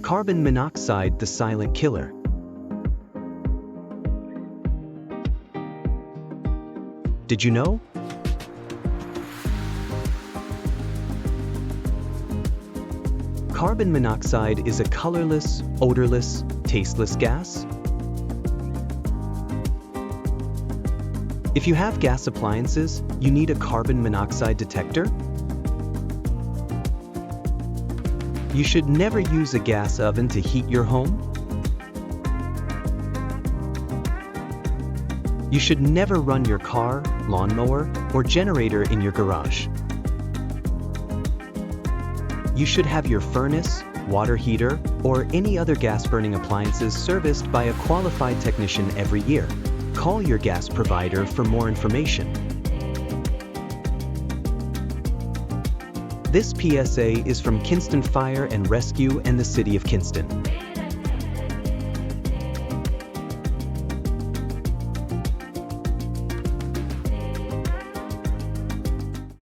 Carbon monoxide, the silent killer. Did you know? Carbon monoxide is a colorless, odorless, tasteless gas. If you have gas appliances, you need a carbon monoxide detector. You should never use a gas oven to heat your home. You should never run your car, lawnmower, or generator in your garage. You should have your furnace, water heater, or any other gas-burning appliances serviced by a qualified technician every year. Call your gas provider for more information. This PSA is from Kinston Fire and Rescue and the City of Kinston.